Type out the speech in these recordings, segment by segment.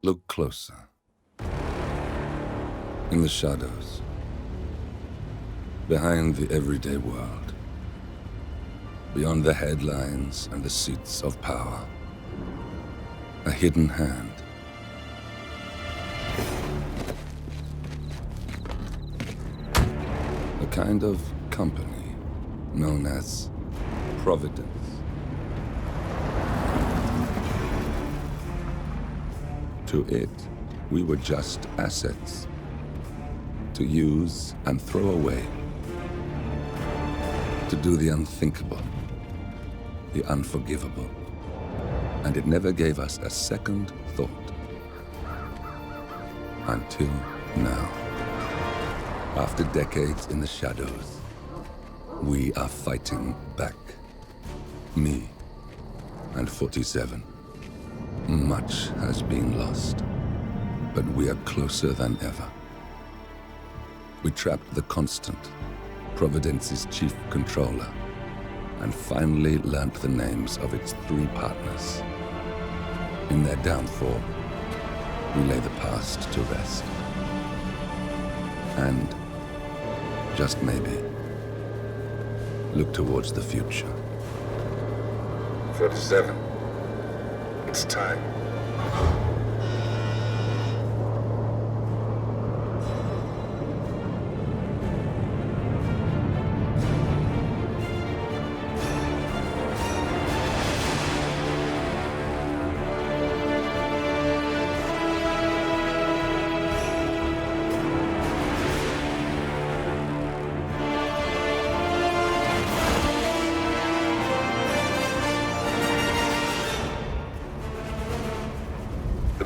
Look closer. In the shadows. Behind the everyday world. Beyond the headlines and the seats of power. A hidden hand. A kind of company known as Providence. To it, we were just assets. To use and throw away. To do the unthinkable. The unforgivable. And it never gave us a second thought. Until now. After decades in the shadows, we are fighting back. Me and 47. Much has been lost, but we are closer than ever. We trapped the Constant, Providence's chief controller, and finally learnt the names of its 3 partners. In their downfall, we lay the past to rest. And, just maybe, look towards the future. 47. It's time.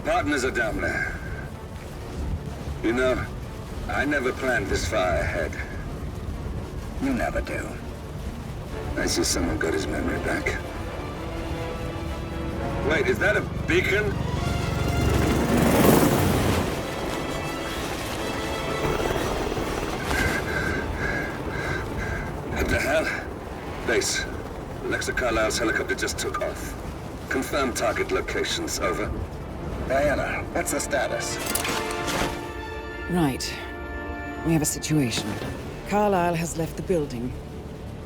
Partners are down there. You know, I never planned this far ahead. You never do. I see someone got his memory back. Wait, is that a beacon? What the hell? Base. Alexa Carlisle's helicopter just took off. Confirm target locations, over. Diana, what's the status? Right. We have a situation. Carlisle has left the building.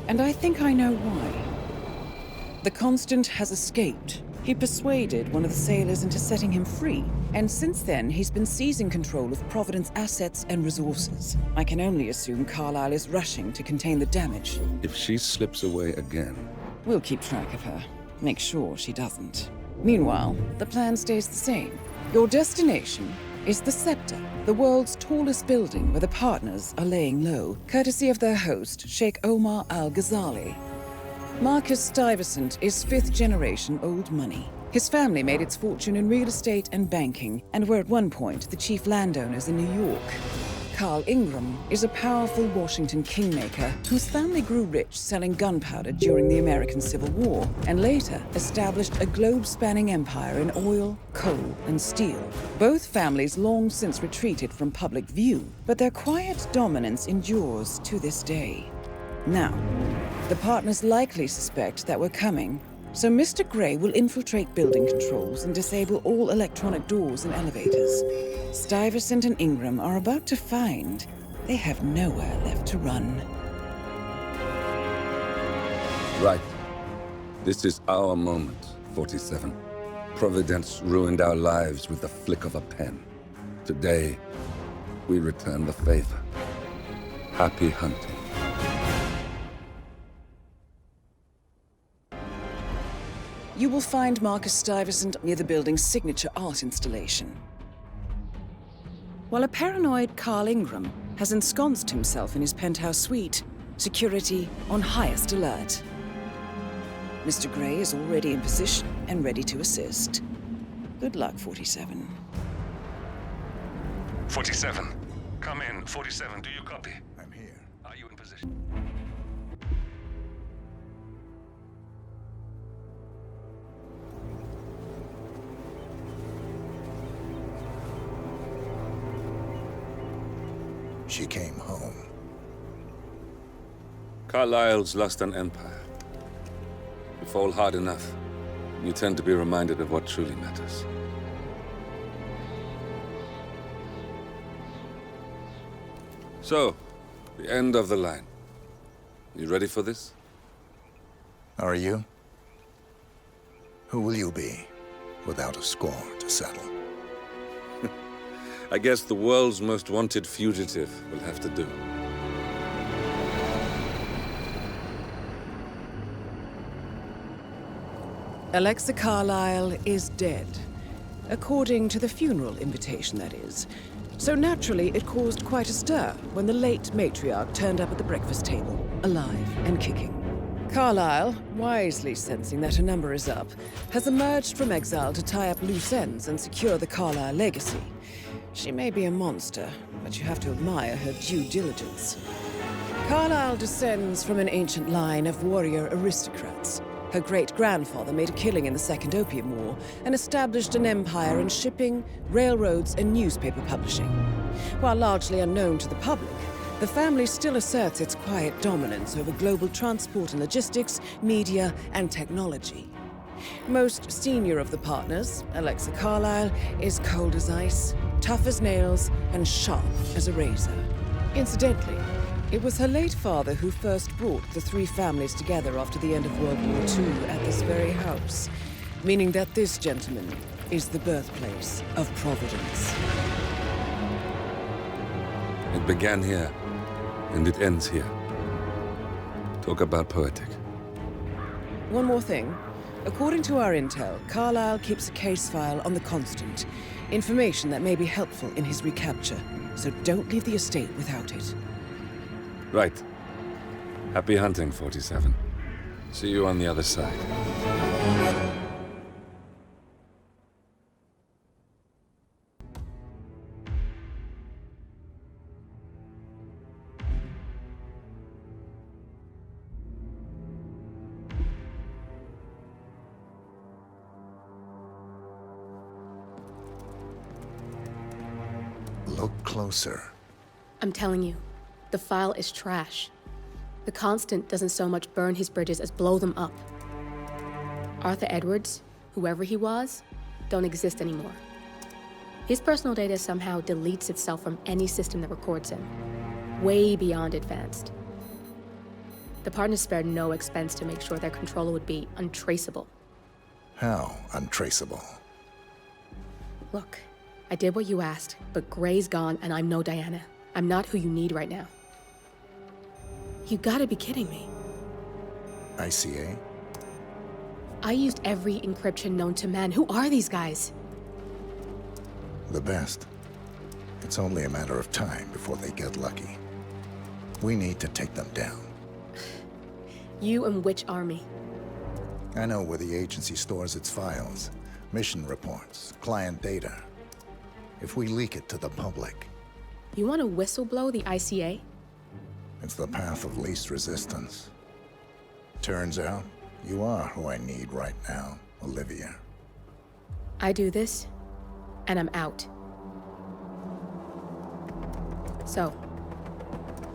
And I think I know why. The Constant has escaped. He persuaded one of the sailors into setting him free. And since then, he's been seizing control of Providence assets and resources. I can only assume Carlisle is rushing to contain the damage. If she slips away again... We'll keep track of her. Make sure she doesn't. Meanwhile, the plan stays the same. Your destination is the Scepter, the world's tallest building where the partners are laying low, courtesy of their host, Sheikh Omar Al-Ghazali. Marcus Stuyvesant is 5th-generation old money. His family made its fortune in real estate and banking, and were at one point the chief landowners in New York. Carl Ingram is a powerful Washington kingmaker whose family grew rich selling gunpowder during the American Civil War, and later established a globe-spanning empire in oil, coal, and steel. Both families long since retreated from public view, but their quiet dominance endures to this day. Now, the partners likely suspect that we're coming, so Mr. Grey will infiltrate building controls and disable all electronic doors and elevators. Stuyvesant and Ingram are about to find they have nowhere left to run. Right. This is our moment, 47. Providence ruined our lives with the flick of a pen. Today, we return the favor. Happy hunting. You will find Marcus Stuyvesant near the building's signature art installation. While a paranoid Carl Ingram has ensconced himself in his penthouse suite, security on highest alert. Mr. Grey is already in position and ready to assist. Good luck, 47. 47. Come in. 47, do you copy? I'm here. Are you in position? She came home. Carlisle's lost an empire. You fall hard enough, you tend to be reminded of what truly matters. So, the end of the line. You ready for this? Are you? Who will you be, without a score to settle? I guess the world's most wanted fugitive will have to do. Alexa Carlyle is dead. According to the funeral invitation, that is. So naturally, it caused quite a stir when the late matriarch turned up at the breakfast table, alive and kicking. Carlyle, wisely sensing that her number is up, has emerged from exile to tie up loose ends and secure the Carlyle legacy. She may be a monster, but you have to admire her due diligence. Carlyle descends from an ancient line of warrior aristocrats. Her great-grandfather made a killing in the Second Opium War and established an empire in shipping, railroads, and newspaper publishing. While largely unknown to the public, the family still asserts its quiet dominance over global transport and logistics, media, and technology. Most senior of the partners, Alexa Carlyle, is cold as ice, tough as nails, and sharp as a razor. Incidentally, it was her late father who first brought the three families together after the end of World War II at this very house, meaning that this gentleman is the birthplace of Providence. It began here, and it ends here. Talk about poetic. One more thing. According to our intel, Carlyle keeps a case file on the Constant. Information that may be helpful in his recapture, so don't leave the estate without it. Right. Happy hunting, 47. See you on the other side. Look closer. I'm telling you, the file is trash. The Constant doesn't so much burn his bridges as blow them up. Arthur Edwards, whoever he was, don't exist anymore. His personal data somehow deletes itself from any system that records him. Way beyond advanced. The partners spared no expense to make sure their controller would be untraceable. How untraceable? Look, I did what you asked, but Gray's gone and I'm no Diana. I'm not who you need right now. You gotta be kidding me. ICA? I used every encryption known to man. Who are these guys? The best. It's only a matter of time before they get lucky. We need to take them down. You and which army? I know where the agency stores its files, mission reports, client data. If we leak it to the public... You want to whistleblow the ICA? It's the path of least resistance. Turns out, you are who I need right now, Olivia. I do this, and I'm out. So,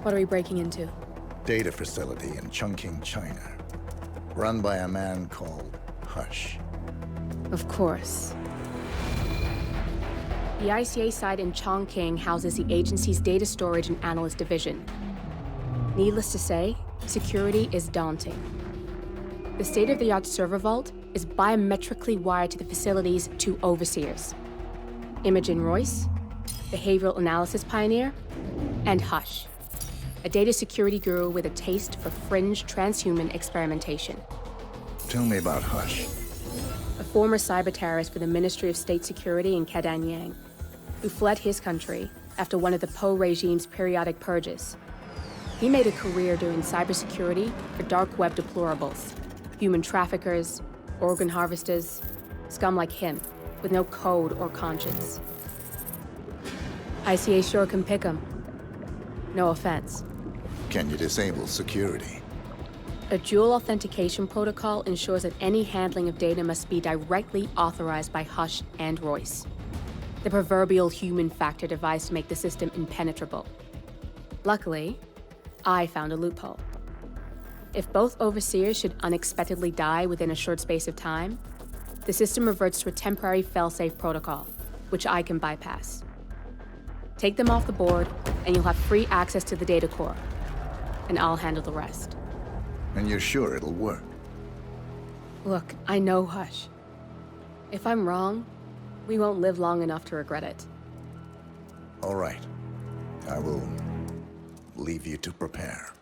what are we breaking into? Data facility in Chongqing, China. Run by a man called Hush. Of course. The ICA site in Chongqing houses the agency's data storage and analyst division. Needless to say, security is daunting. The state-of-the-art server vault is biometrically wired to the facility's two overseers. Imogen Royce, behavioral analysis pioneer, and Hush, a data security guru with a taste for fringe transhuman experimentation. Tell me about Hush. A former cyber terrorist for the Ministry of State Security in Kadanyang, who fled his country after one of the Po regime's periodic purges. He made a career doing cybersecurity for dark web deplorables, human traffickers, organ harvesters, scum like him, with no code or conscience. ICA sure can pick him. No offense. Can you disable security? A dual authentication protocol ensures that any handling of data must be directly authorized by Hush and Royce. The proverbial human factor device to make the system impenetrable. Luckily, I found a loophole. If both overseers should unexpectedly die within a short space of time, the system reverts to a temporary fail-safe protocol, which I can bypass. Take them off the board, and you'll have free access to the data core. And I'll handle the rest. And you're sure it'll work? Look, I know Hush. If I'm wrong, we won't live long enough to regret it. All right. I will leave you to prepare.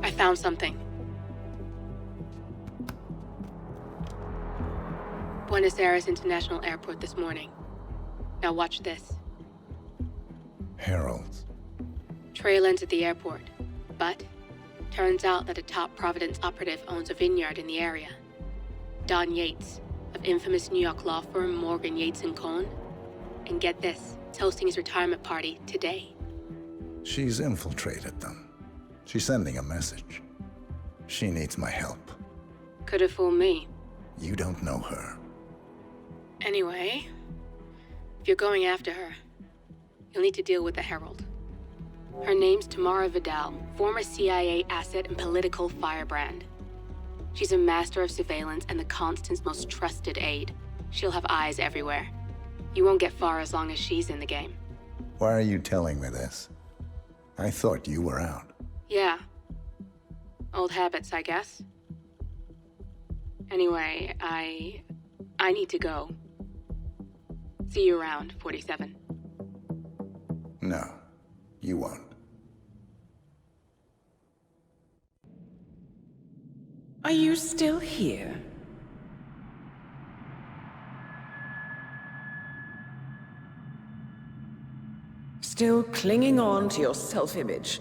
I found something. Buenos Aires International Airport this morning. Now watch this. Heralds. Trail ends at the airport, but turns out that a top Providence operative owns a vineyard in the area. Don Yates, of infamous New York law firm Morgan, Yates & Cohn. And get this, is hosting his retirement party today. She's infiltrated them. She's sending a message. She needs my help. Could have fooled me. You don't know her. Anyway, if you're going after her, you'll need to deal with the Herald. Her name's Tamara Vidal, former CIA asset and political firebrand. She's a master of surveillance and the Constant's most trusted aide. She'll have eyes everywhere. You won't get far as long as she's in the game. Why are you telling me this? I thought you were out. Yeah. Old habits, I guess. Anyway, I need to go. See you around, 47. No, you won't. Are you still here? Still clinging on to your self-image?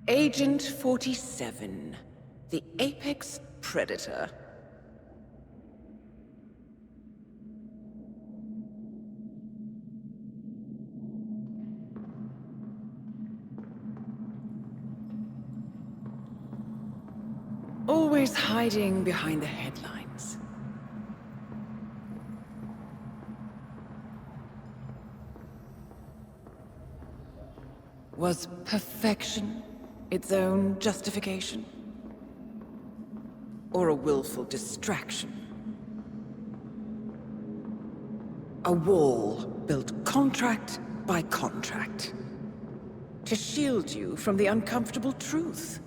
Agent 47, the apex predator. Always hiding behind the headlines. Was perfection its own justification? Or a willful distraction? A wall built contract by contract to shield you from the uncomfortable truth.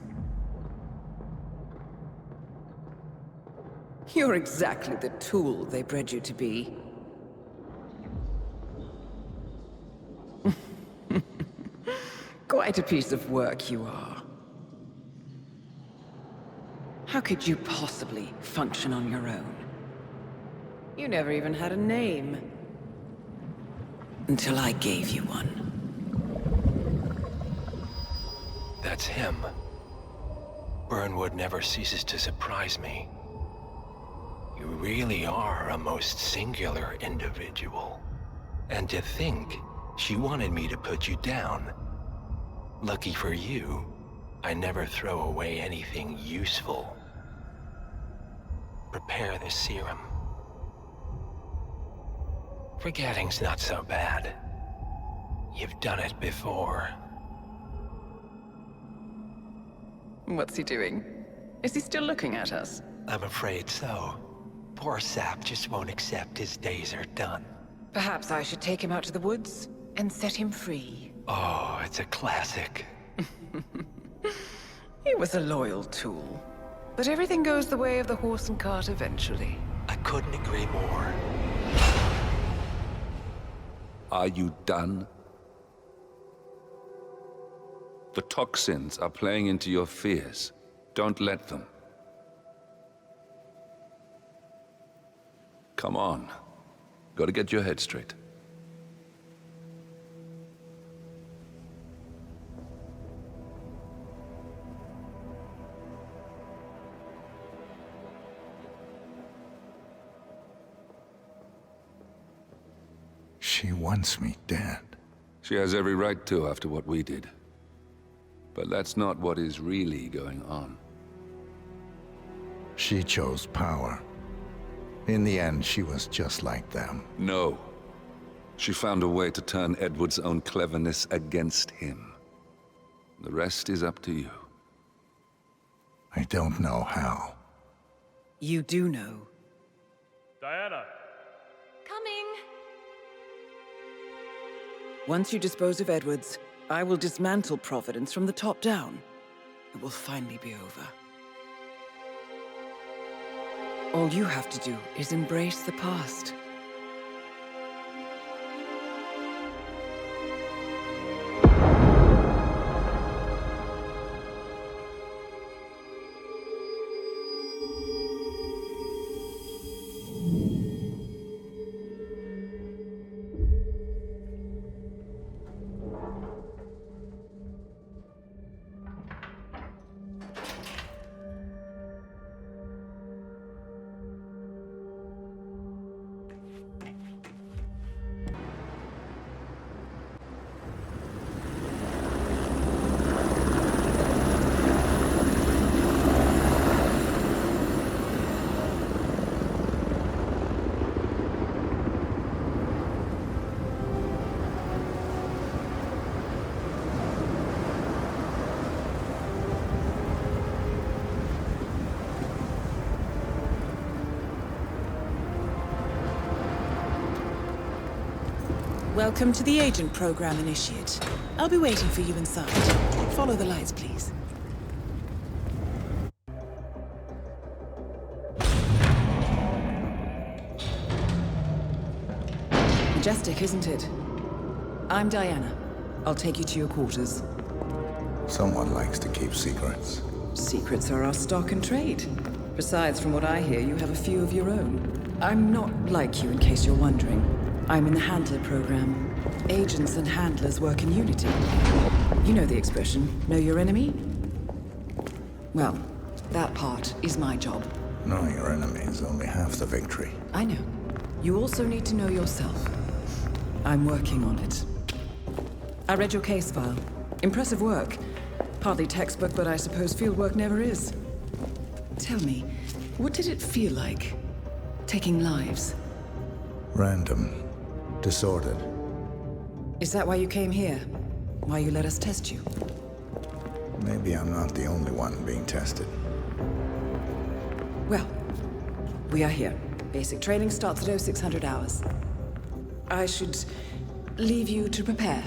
You're exactly the tool they bred you to be. Quite a piece of work you are. How could you possibly function on your own? You never even had a name. Until I gave you one. That's him. Burnwood never ceases to surprise me. You really are a most singular individual. And to think she wanted me to put you down. Lucky for you, I never throw away anything useful. Prepare the serum. Forgetting's not so bad. You've done it before. What's he doing? Is he still looking at us? I'm afraid so. Poor sap just won't accept his days are done. Perhaps I should take him out to the woods and set him free. Oh, it's a classic. He was a loyal tool. But everything goes the way of the horse and cart eventually. I couldn't agree more. Are you done? The toxins are playing into your fears. Don't let them. Come on. Gotta get your head straight. She wants me dead. She has every right to after what we did. But that's not what is really going on. She chose power. In the end, she was just like them. No. She found a way to turn Edward's own cleverness against him. The rest is up to you. I don't know how. You do know. Diana! Coming! Once you dispose of Edwards, I will dismantle Providence from the top down. It will finally be over. All you have to do is embrace the past. Welcome to the Agent Program, Initiate. I'll be waiting for you inside. Follow the lights, please. Majestic, isn't it? I'm Diana. I'll take you to your quarters. Someone likes to keep secrets. Secrets are our stock and trade. Besides, from what I hear, you have a few of your own. I'm not like you, in case you're wondering. I'm in the Handler program. Agents and handlers work in unity. You know the expression, know your enemy? Well, that part is my job. Knowing your enemy is only half the victory. I know. You also need to know yourself. I'm working on it. I read your case file. Impressive work. Hardly textbook, but I suppose field work never is. Tell me, what did it feel like, taking lives? Random. Disordered. Is that why you came here? Why you let us test you? Maybe I'm not the only one being tested. Well, we are here. Basic training starts at 0600 hours. I should leave you to prepare.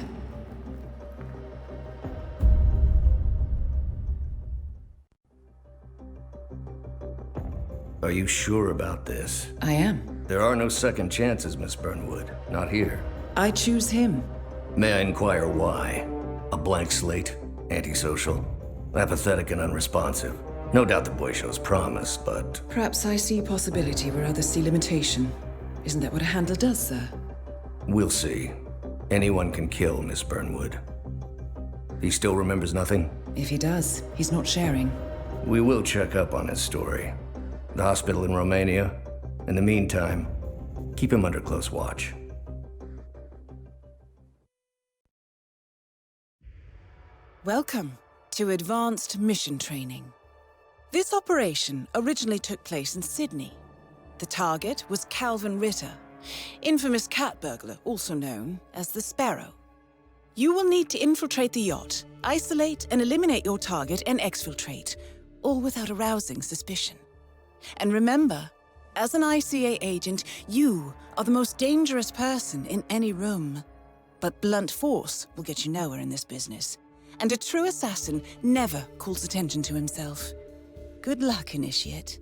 Are you sure about this? I am. There are no second chances, Miss Burnwood. Not here. I choose him. May I inquire why? A blank slate? Antisocial? Apathetic and unresponsive? No doubt the boy shows promise, but... Perhaps I see possibility where others see limitation. Isn't that what a handler does, sir? We'll see. Anyone can kill Miss Burnwood. He still remembers nothing? If he does, he's not sharing. We will check up on his story. The hospital in Romania. In the meantime, keep him under close watch. Welcome to Advanced Mission Training. This operation originally took place in Sydney. The target was Calvin Ritter, infamous cat burglar, also known as the Sparrow. You will need to infiltrate the yacht, isolate and eliminate your target, and exfiltrate, all without arousing suspicion. And remember, as an ICA agent, you are the most dangerous person in any room. But blunt force will get you nowhere in this business. And a true assassin never calls attention to himself. Good luck, Initiate.